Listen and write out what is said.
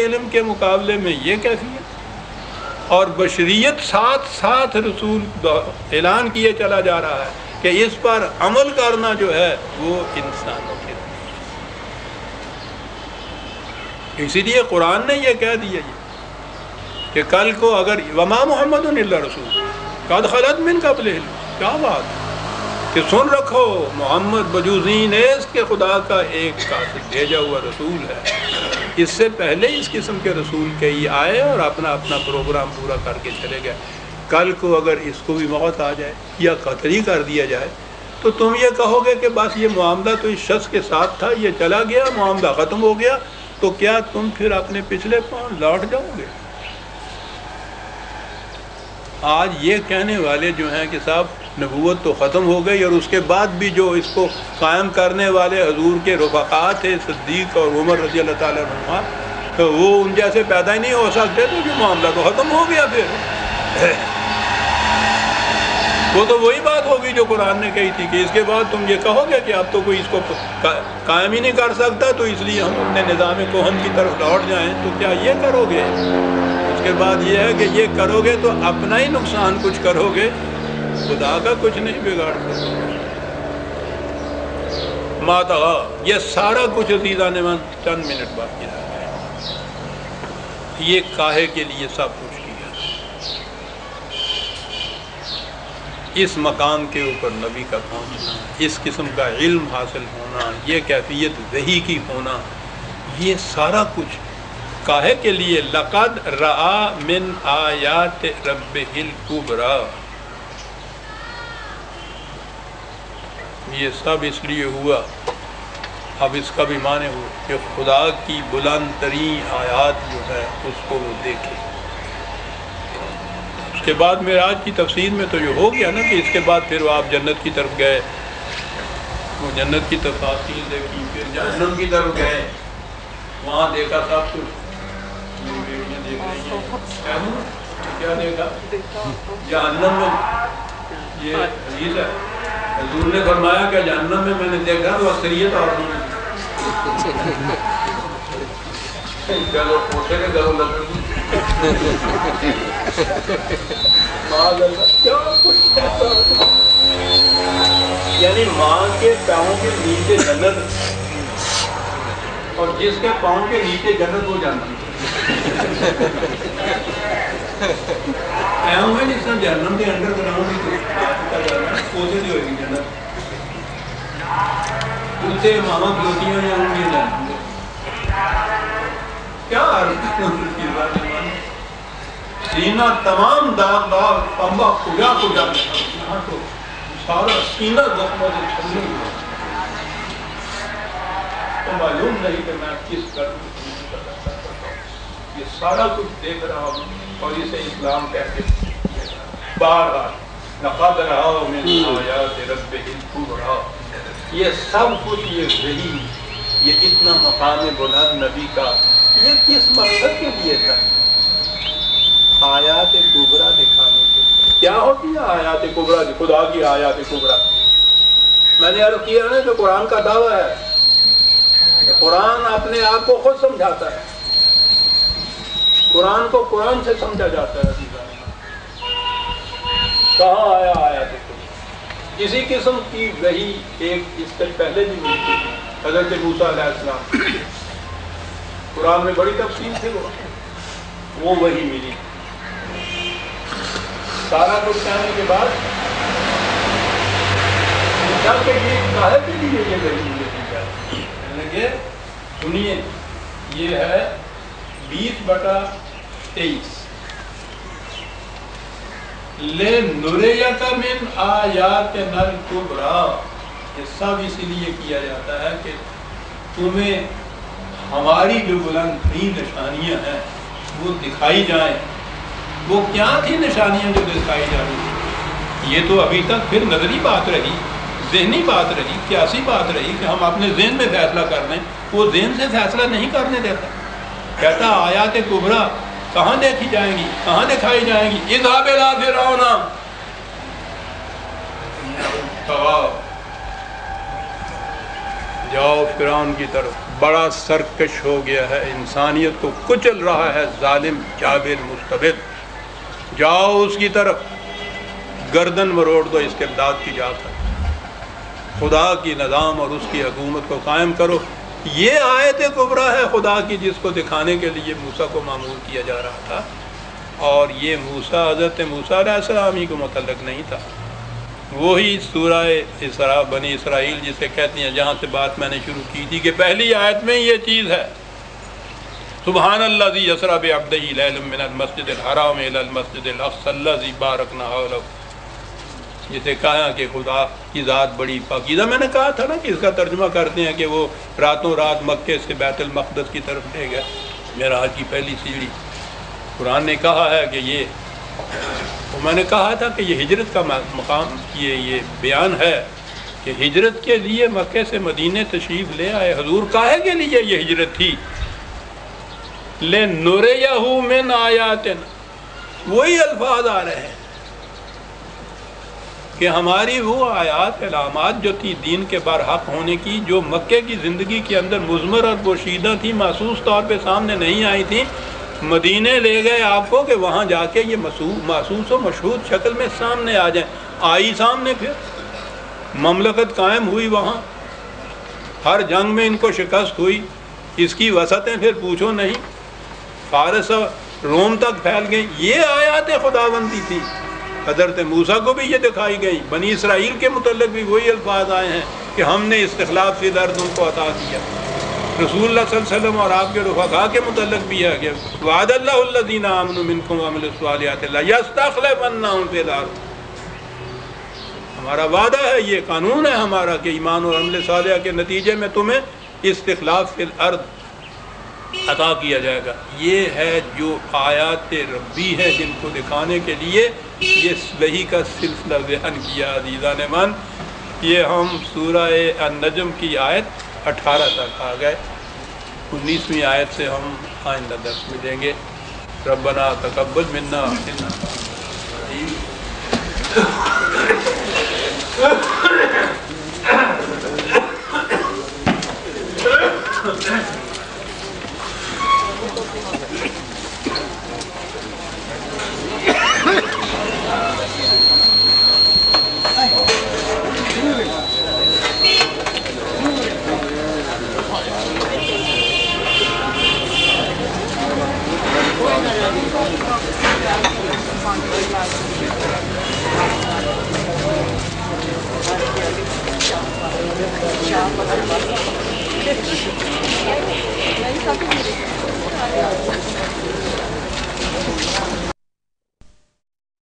علم کے مقابلے میں یہ کیفیت، اور بشریت ساتھ ساتھ رسول اعلان کیے چلا جا رہا ہے کہ اس پر عمل کرنا جو ہے وہ انسانوں کے لیے۔ اسی لیے قرآن نے یہ کہہ دیا کہ کل کو اگر وما محمد الا رسول قد خلت من قبلہ، کیا بات کہ سن رکھو محمد بجوزین اس کے خدا کا ایک قاصد بھیجا ہوا رسول ہے، اس سے پہلے اس قسم کے رسول کئی آئے اور اپنا اپنا پروگرام پورا کر کے چلے گئے۔ کل کو اگر اس کو بھی موت آ جائے یا قتل ہی کر دیا جائے تو تم یہ کہو گے کہ بس یہ معاملہ تو اس شخص کے ساتھ تھا، یہ چلا گیا، معاملہ ختم ہو گیا، تو کیا تم پھر اپنے پچھلے پاؤں لوٹ جاؤ گے؟ آج یہ کہنے والے جو ہیں کہ صاحب نبوت تو ختم ہو گئی، اور اس کے بعد بھی جو اس کو قائم کرنے والے حضور کے رفقا تھے صدیق اور عمر رضی اللہ تعالیٰ عنہ، تو وہ ان جیسے پیدا ہی نہیں ہو سکتے، تو جو معاملہ تو ختم ہو گیا پھر۔ وہ تو وہی بات ہوگی جو قرآن نے کہی تھی کہ اس کے بعد تم یہ کہو گے کہ اب تو کوئی اس کو قائم ہی نہیں کر سکتا، تو اس لیے ہم اپنے نظام کہن کی طرف لوٹ جائیں۔ تو کیا یہ کرو گے؟ اس کے بعد یہ ہے کہ یہ کرو گے تو اپنا ہی نقصان کچھ کرو گے، خدا کا کچھ نہیں بگاڑ سکتے۔ ماتغا، یہ سارا کچھ عزیزان من چند منٹ باقی رہ گئے۔ یہ کاہے کے لیے سب کچھ کیا، اس مقام کے اوپر نبی کا پہنچنا، اس قسم کا علم حاصل ہونا، یہ کیفیت وحی کی ہونا، یہ سارا کچھ کاہے کے لیے؟ لقد رآ من آیات ربہ الکبریٰ، یہ سب اس لیے ہوا، اب اس کا بھی معنی ہوا کہ خدا کی بلند ترین آیات جو ہے اس کو وہ دیکھے۔ اس کے بعد معراج کی تفسیر میں تو یہ ہو گیا نا کہ اس کے بعد پھر وہ آپ جنت کی طرف گئے، وہ جنت کی تفاصیل دیکھی، پھر جہنم کی طرف گئے، وہاں دیکھا سب کچھ، دیکھ رہی ہیں کیا دیکھا جہنم میں؟ یہ حدیث ہے، حضور نے فرمایا کہ جہنم میں میں نے دیکھا تو اکثریت اور چلو پوچھے کہ کرو یعنی ماں کے پاؤں کے نیچے جنت، اور جس کے پاؤں کے نیچے جنت وہ جانتی ایوں ہے جس طرح جہنم کے انڈر گراؤنڈ کوسے دی ہوئی جنت اسے ماما کلوتیاں یا ہوں گی جانتی کیا عرض سینہ تمام داغ داغ پمبا کھجا کھجا یہاں تو سارا سینہ زخموں سے چھلنے ہوا، تو معلوم نہیں کہ میں کس قدر یہ سارا کچھ دیکھ رہا ہوں، اور اسے اسلام کہتے ہیں۔ بار بار لقد رآ من آیات ربہ الکبریٰ، یہ سب کچھ، یہ وحی، یہ اتنا مقام بلند نبی کا، یہ کس مقصد کے لیے تھا؟ آیات کبریٰ دکھانے کے۔ کیا ہوتی ہے آیات کبریٰ؟ خدا کی آیات کبریٰ میں نے عرض کیا نا کہ قرآن کا دعویٰ ہے، قرآن اپنے آپ کو خود سمجھاتا ہے، قرآن کو قرآن سے سمجھا جاتا ہے۔ کہاں آیا آیات کبریٰ؟ اسی قسم کی وحی ایک اس سے پہلے بھی ملی تھی حضرت موسیٰ علیہ السلام، قرآن میں بڑی تفصیل تھی، وہ وحی ملی۔ سارا کچھ کہنے کے بعد پوچھا کہ یہ کاہے کے لیے یہ وحی ملی ہے؟ سنیے، یہ ہے 20/23 لِنُرِيَكَ مِنْ آيَاتِنَا الْكُبْرَى، یہ سب اسی لیے کیا جاتا ہے کہ تمہیں ہماری جو بلند ترین نشانیاں ہیں وہ دکھائی جائیں۔ وہ کیا تھی نشانیاں جو دکھائی جا رہی؟ یہ تو ابھی تک پھر نظری بات رہی، ذہنی بات رہی، قیاسی بات رہی کہ ہم اپنے ذہن میں فیصلہ کر لیں، وہ ذہن سے فیصلہ نہیں کرنے دیتا، کہتا آیات کبریٰ کہاں دیکھی جائیں گی، کہاں دکھائی جائیں گی؟ اذهب الى فرعون، جاؤ فرعون کی طرف، بڑا سرکش ہو گیا ہے، انسانیت کو کچل رہا ہے ظالم جابر مستبد، جاؤ اس کی طرف، گردن مروڑ دو استبداد کی جا کر، خدا کی نظام اور اس کی حکومت کو قائم کرو۔ یہ آیت کبریٰ ہے خدا کی، جس کو دکھانے کے لیے موسیٰ کو معمور کیا جا رہا تھا، اور یہ موسیٰ حضرت موسیٰ علیہ السلام ہی کو متعلق نہیں تھا۔ وہی سورہ اسراء بنی اسرائیل جسے کہتے ہیں، جہاں سے بات میں نے شروع کی تھی کہ پہلی آیت میں یہ چیز ہے، سبحان الذی اسریٰ بعبدہ لیلا من المسجد الحرام الی المسجد الاقصی الذی بارکنا حولہ، جسے کہا کہ خدا کی ذات بڑی پاکیزہ۔ میں نے کہا تھا نا کہ اس کا ترجمہ کرتے ہیں کہ وہ راتوں رات مکے سے بیت المقدس کی طرف لے گئے، معراج کی پہلی سیڑھی۔ قرآن نے کہا ہے کہ یہ، میں نے کہا تھا کہ یہ ہجرت کا مقام، یہ بیان ہے کہ ہجرت کے لیے مکے سے مدینے تشریف لے آئے حضور۔ کاہے کے لیے یہ ہجرت تھی؟ لِنُرِيَهُ مِنْ آیَاتِنَا، وہی الفاظ آ رہے ہیں کہ ہماری وہ آیات علامات جو تھی دین کے برحق ہونے کی، جو مکے کی زندگی کے اندر مضمر اور پوشیدہ تھی، محسوس طور پہ سامنے نہیں آئی تھی، مدینے لے گئے آپ کو کہ وہاں جا کے یہ محسوس و مشہود شکل میں سامنے آ جائیں۔ آئی سامنے، پھر مملکت قائم ہوئی وہاں، ہر جنگ میں ان کو شکست ہوئی، اس کی وسعتیں پھر پوچھو نہیں، فارس اور روم تک پھیل گئی۔ یہ آیات خداوندی تھی، حضرت موسیٰ کو بھی یہ دکھائی گئی، بنی اسرائیل کے متعلق بھی وہی الفاظ آئے ہیں کہ ہم نے استخلاف فی الارض ان کو عطا کیا۔ رسول اللہ صلی اللہ علیہ وسلم اور آپ کے رفقاء کے متعلق بھی ہے کہ وعد اللہ الذین آمنوا منکم وعملوا الصالحات لیستخلفنہم فی الارض، ہمارا وعدہ ہے، یہ قانون ہے ہمارا کہ ایمان اور عمل صالحہ کے نتیجے میں تمہیں استخلاف فی الارض عطا کیا جائے گا۔ یہ ہے جو آیات ربی ہے جن کو دکھانے کے لیے یہ وحی کا سلسلہ بیان کیا۔ عزیزان من، یہ ہم سورہ النجم کی آیت 18 تک آ گئے، 19ویں آیت سے ہم آئندہ درس میں دیں گے۔ ربنا تقبل منا انک